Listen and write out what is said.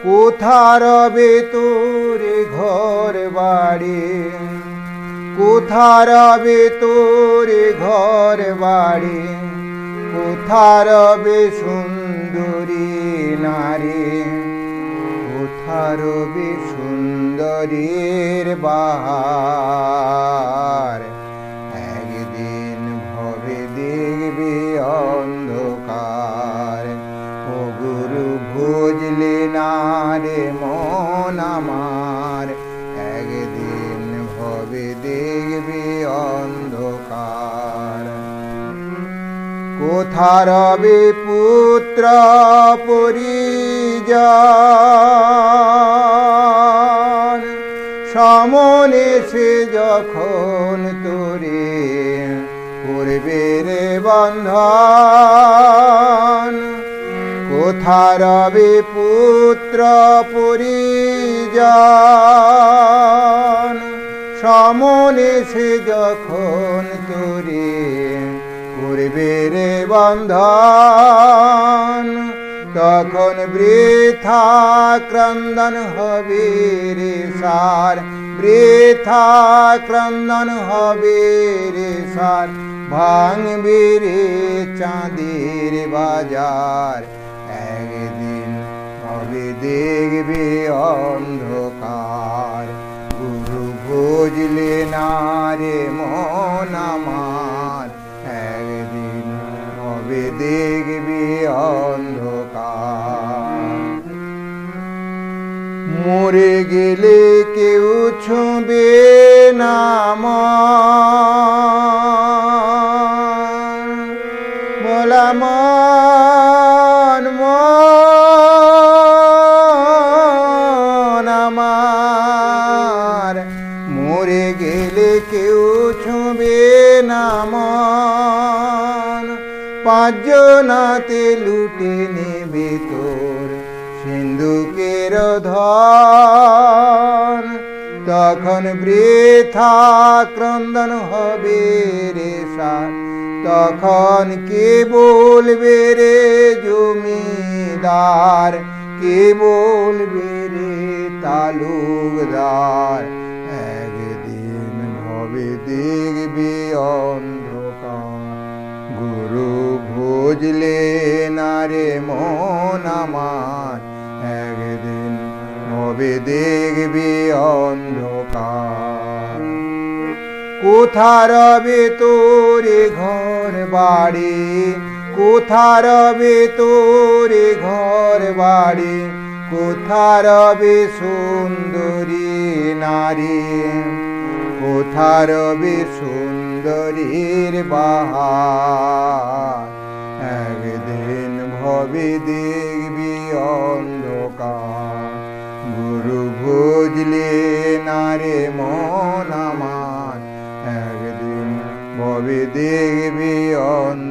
কোথা রবে তোর ঘর বাড়ি, কোথা রবে তোর ঘর বাড়ি, কোথা রবে সুন্দরী নারী, কোথা রবে সুন্দরীর বাহার। একদিন ভবে দেখবে অন্ধকার, ও গুরু বুঝলে না রে মন আমার, একদিন ভবে দেখবে অন্ধকার। কোথা রবে পুত্র পরিজন, সমনে সে যখন তোরে করবে রে বন্ধন। কোথা রবে পুত্র পরিজন, সমনে সে যখন তোরে করবে রে বন্ধন। তখন বৃথা ক্রন্দন হবে রে সার, বৃথা ক্রন্দন হবে রে সার, ভাঙবে রে চাঁদের বাজার। একদিন হবে দেখবে অন্ধকার, গুরু বুঝলে না রে মন আমার, একদিন হবে দেখবে অন্ধকার। মরে গেলে কেউ ছুঁবে না মন, মোলা মন মন আমার। মরে গেলে কেউ ছুঁবে না মন, পাঁচজনাতে লুটে নেবে তোর সিন্ধুকের ধন। তখন বৃথা ক্রন্দন হবে রে সার, তখন কে বলবে রে জমিদার, কে বলবে রে তালুকদার। একদিন ভবে দেখবে অন্ধকার, গুরু বুঝলে না রে মন আমার, একদিন ভবে দেখবে অন্ধকার। কোথা রবে তোর ঘর বাড়ি, কোথা রবে তোর ঘর বাড়ি, কোথা রবে সুন্দরী নারী, কোথা রবে সুন্দরীর বাহার। একদিন ভবে দেখবি অন্ধকার, গুরু বুঝলে না রে মন আমার, একদিন ভবে দেখবি অন্ধকার।